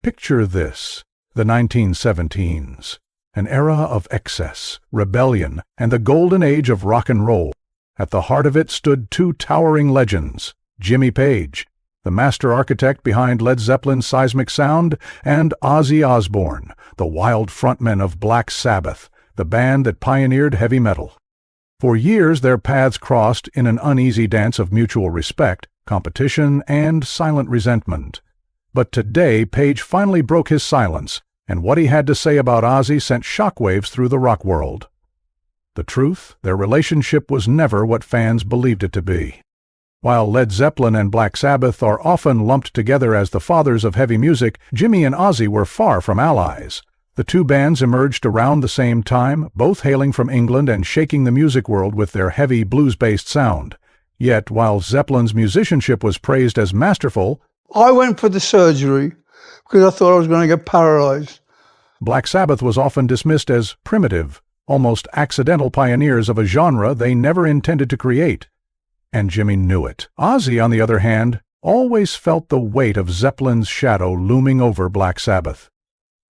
Picture this, the 1917s, an era of excess, rebellion, and the golden age of rock and roll. At the heart of it stood two towering legends, Jimmy Page, the master architect behind Led Zeppelin's seismic sound, and Ozzy Osbourne, the wild frontman of Black Sabbath, the band that pioneered heavy metal. For years their paths crossed in an uneasy dance of mutual respect, competition, and silent resentment. But today Page finally broke his silence, and what he had to say about Ozzy sent shockwaves through the rock world. The truth, their relationship was never what fans believed it to be. While Led Zeppelin and Black Sabbath are often lumped together as the fathers of heavy music, Jimmy and Ozzy were far from allies. The two bands emerged around the same time, both hailing from England and shaking the music world with their heavy blues-based sound. Yet, while Zeppelin's musicianship was praised as masterful, I went for the surgery because I thought I was going to get paralyzed. Black Sabbath was often dismissed as primitive, almost accidental pioneers of a genre they never intended to create. And Jimmy knew it. Ozzy, on the other hand, always felt the weight of Zeppelin's shadow looming over Black Sabbath.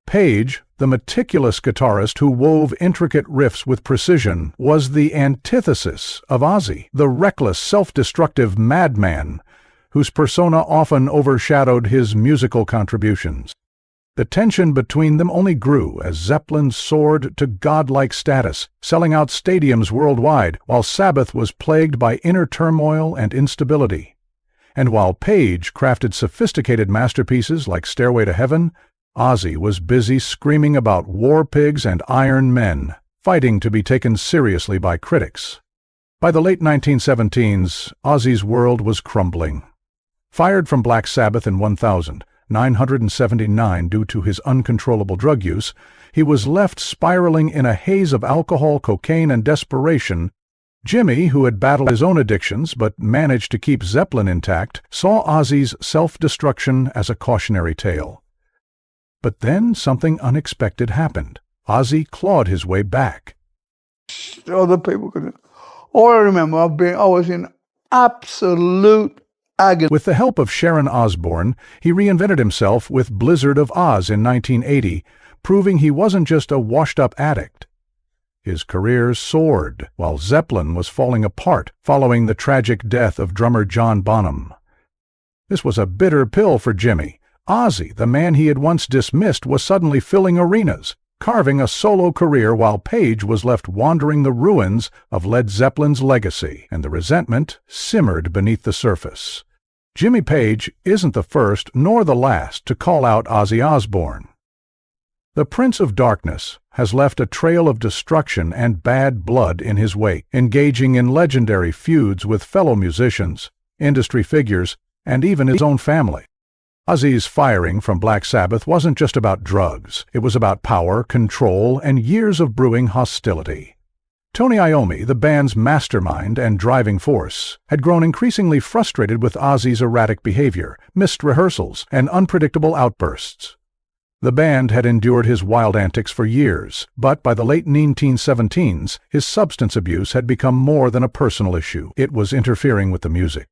Page, the meticulous guitarist who wove intricate riffs with precision, was the antithesis of Ozzy, the reckless, self-destructive madman whose persona often overshadowed his musical contributions. The tension between them only grew as Zeppelin soared to godlike status, selling out stadiums worldwide, while Sabbath was plagued by inner turmoil and instability. And while Page crafted sophisticated masterpieces like Stairway to Heaven, Ozzy was busy screaming about war pigs and iron men, fighting to be taken seriously by critics. By the late 1917s, Ozzy's world was crumbling. Fired from Black Sabbath in 1979 due to his uncontrollable drug use, he was left spiraling in a haze of alcohol, cocaine, and desperation. Jimmy, who had battled his own addictions but managed to keep Zeppelin intact, saw Ozzy's self-destruction as a cautionary tale. But then something unexpected happened. Ozzy clawed his way back. Other people couldn't. All I remember, I was in absolute agony. With the help of Sharon Osbourne, he reinvented himself with Blizzard of Oz in 1980, proving he wasn't just a washed-up addict. His career soared, while Zeppelin was falling apart following the tragic death of drummer John Bonham. This was a bitter pill for Jimmy. Ozzy, the man he had once dismissed, was suddenly filling arenas, carving a solo career while Page was left wandering the ruins of Led Zeppelin's legacy, and the resentment simmered beneath the surface. Jimmy Page isn't the first nor the last to call out Ozzy Osbourne. The Prince of Darkness has left a trail of destruction and bad blood in his wake, engaging in legendary feuds with fellow musicians, industry figures, and even his own family. Ozzy's firing from Black Sabbath wasn't just about drugs. It was about power, control, and years of brewing hostility. Tony Iommi, the band's mastermind and driving force, had grown increasingly frustrated with Ozzy's erratic behavior, missed rehearsals, and unpredictable outbursts. The band had endured his wild antics for years, but by the late 1917s, his substance abuse had become more than a personal issue. It was interfering with the music.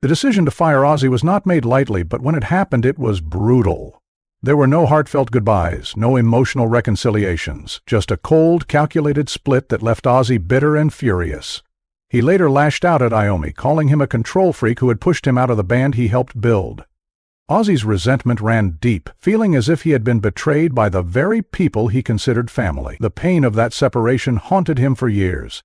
The decision to fire Ozzy was not made lightly, but when it happened, it was brutal. There were no heartfelt goodbyes, no emotional reconciliations, just a cold, calculated split that left Ozzy bitter and furious. He later lashed out at Iommi, calling him a control freak who had pushed him out of the band he helped build. Ozzy's resentment ran deep, feeling as if he had been betrayed by the very people he considered family. The pain of that separation haunted him for years.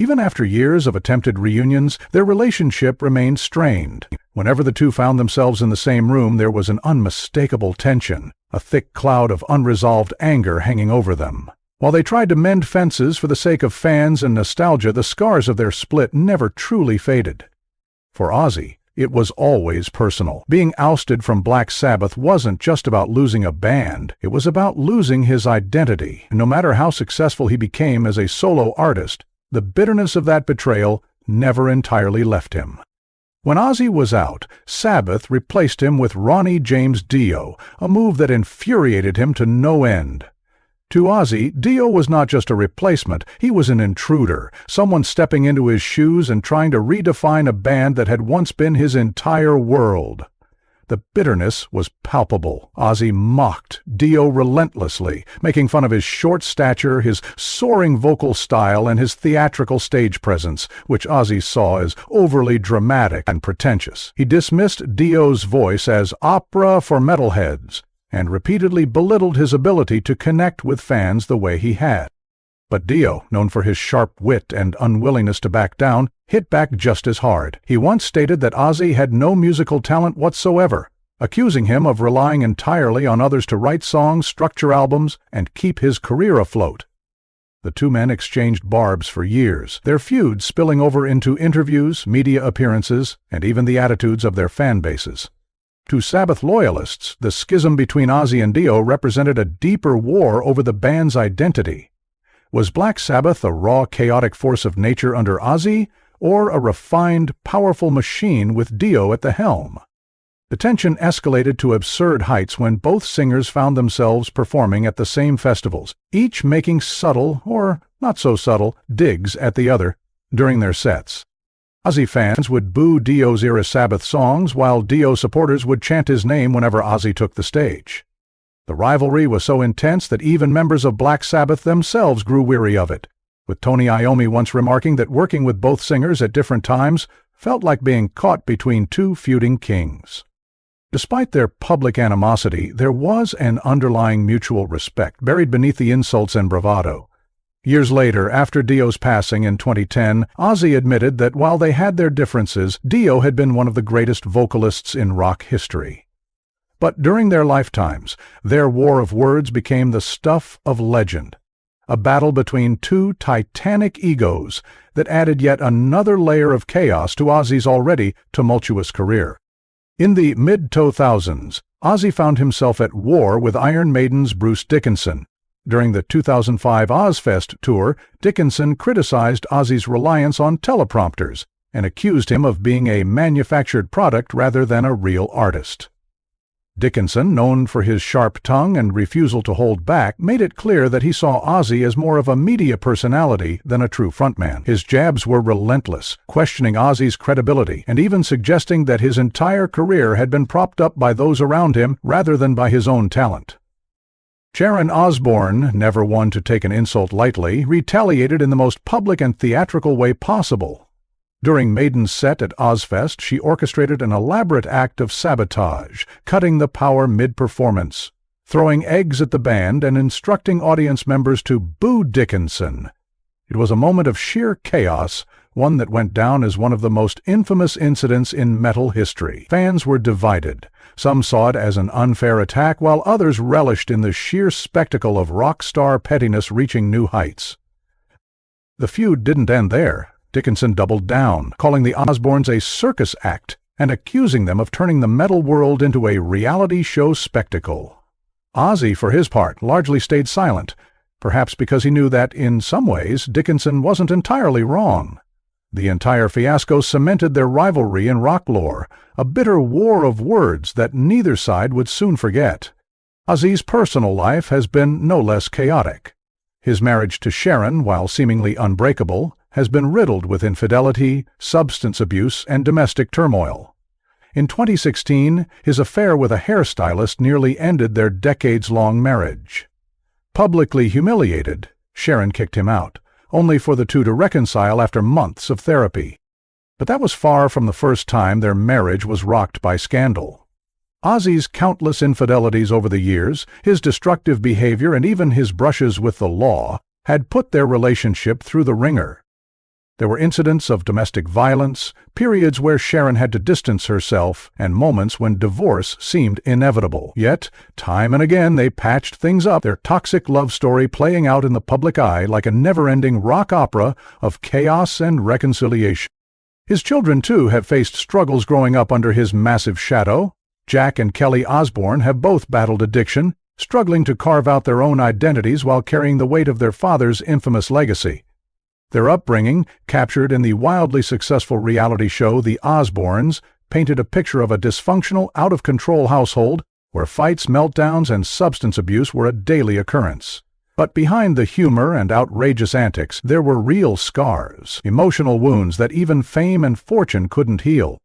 Even after years of attempted reunions, their relationship remained strained. Whenever the two found themselves in the same room, there was an unmistakable tension, a thick cloud of unresolved anger hanging over them. While they tried to mend fences for the sake of fans and nostalgia, the scars of their split never truly faded. For Ozzy, it was always personal. Being ousted from Black Sabbath wasn't just about losing a band. It was about losing his identity. No matter how successful he became as a solo artist, the bitterness of that betrayal never entirely left him. When Ozzy was out, Sabbath replaced him with Ronnie James Dio, a move that infuriated him to no end. To Ozzy, Dio was not just a replacement, he was an intruder, someone stepping into his shoes and trying to redefine a band that had once been his entire world. The bitterness was palpable. Ozzy mocked Dio relentlessly, making fun of his short stature, his soaring vocal style, and his theatrical stage presence, which Ozzy saw as overly dramatic and pretentious. He dismissed Dio's voice as opera for metalheads, and repeatedly belittled his ability to connect with fans the way he had. But Dio, known for his sharp wit and unwillingness to back down, hit back just as hard. He once stated that Ozzy had no musical talent whatsoever, accusing him of relying entirely on others to write songs, structure albums, and keep his career afloat. The two men exchanged barbs for years, their feuds spilling over into interviews, media appearances, and even the attitudes of their fan bases. To Sabbath loyalists, the schism between Ozzy and Dio represented a deeper war over the band's identity. Was Black Sabbath a raw, chaotic force of nature under Ozzy, or a refined, powerful machine with Dio at the helm? The tension escalated to absurd heights when both singers found themselves performing at the same festivals, each making subtle, or not so subtle, digs at the other during their sets. Ozzy fans would boo Dio's era Sabbath songs, while Dio supporters would chant his name whenever Ozzy took the stage. The rivalry was so intense that even members of Black Sabbath themselves grew weary of it, with Tony Iommi once remarking that working with both singers at different times felt like being caught between two feuding kings. Despite their public animosity, there was an underlying mutual respect buried beneath the insults and bravado. Years later, after Dio's passing in 2010, Ozzy admitted that while they had their differences, Dio had been one of the greatest vocalists in rock history. But during their lifetimes, their war of words became the stuff of legend, a battle between two titanic egos that added yet another layer of chaos to Ozzy's already tumultuous career. In the mid-2000s, Ozzy found himself at war with Iron Maiden's Bruce Dickinson. During the 2005 Ozzfest tour, Dickinson criticized Ozzy's reliance on teleprompters and accused him of being a manufactured product rather than a real artist. Dickinson, known for his sharp tongue and refusal to hold back, made it clear that he saw Ozzy as more of a media personality than a true frontman. His jabs were relentless, questioning Ozzy's credibility and even suggesting that his entire career had been propped up by those around him rather than by his own talent. Sharon Osbourne, never one to take an insult lightly, retaliated in the most public and theatrical way possible. During Maiden's set at Ozzfest, she orchestrated an elaborate act of sabotage, cutting the power mid-performance, throwing eggs at the band, and instructing audience members to boo Dickinson. It was a moment of sheer chaos, one that went down as one of the most infamous incidents in metal history. Fans were divided. Some saw it as an unfair attack, while others relished in the sheer spectacle of rock star pettiness reaching new heights. The feud didn't end there. Dickinson doubled down, calling the Osbournes a circus act and accusing them of turning the metal world into a reality show spectacle. Ozzy, for his part, largely stayed silent, perhaps because he knew that, in some ways, Dickinson wasn't entirely wrong. The entire fiasco cemented their rivalry in rock lore, a bitter war of words that neither side would soon forget. Ozzy's personal life has been no less chaotic. His marriage to Sharon, while seemingly unbreakable, has been riddled with infidelity, substance abuse, and domestic turmoil. In 2016, his affair with a hairstylist nearly ended their decades-long marriage. Publicly humiliated, Sharon kicked him out, only for the two to reconcile after months of therapy. But that was far from the first time their marriage was rocked by scandal. Ozzy's countless infidelities over the years, his destructive behavior, and even his brushes with the law had put their relationship through the ringer. There were incidents of domestic violence, periods where Sharon had to distance herself, and moments when divorce seemed inevitable. Yet, time and again, they patched things up, their toxic love story playing out in the public eye like a never-ending rock opera of chaos and reconciliation. His children, too, have faced struggles growing up under his massive shadow. Jack and Kelly Osbourne have both battled addiction, struggling to carve out their own identities while carrying the weight of their father's infamous legacy. Their upbringing, captured in the wildly successful reality show The Osbournes, painted a picture of a dysfunctional, out-of-control household where fights, meltdowns, and substance abuse were a daily occurrence. But behind the humor and outrageous antics, there were real scars, emotional wounds that even fame and fortune couldn't heal.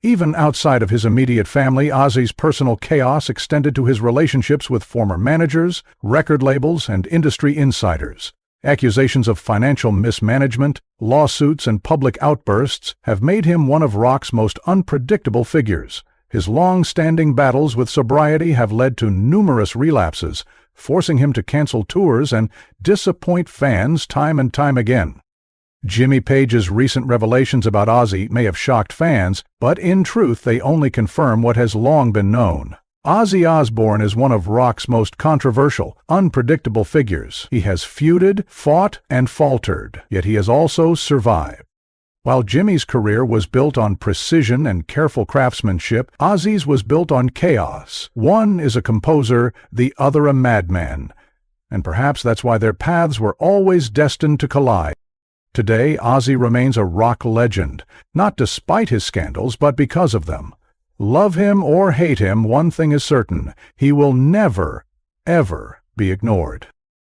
Even outside of his immediate family, Ozzy's personal chaos extended to his relationships with former managers, record labels, and industry insiders. Accusations of financial mismanagement, lawsuits, and public outbursts have made him one of rock's most unpredictable figures. His long-standing battles with sobriety have led to numerous relapses, forcing him to cancel tours and disappoint fans time and time again. Jimmy Page's recent revelations about Ozzy may have shocked fans, but in truth they only confirm what has long been known. Ozzy Osbourne is one of rock's most controversial, unpredictable figures. He has feuded, fought, and faltered, yet he has also survived. While Jimmy's career was built on precision and careful craftsmanship, Ozzy's was built on chaos. One is a composer, the other a madman. And perhaps that's why their paths were always destined to collide. Today, Ozzy remains a rock legend, not despite his scandals, but because of them. Love him or hate him, one thing is certain: he will never, ever be ignored.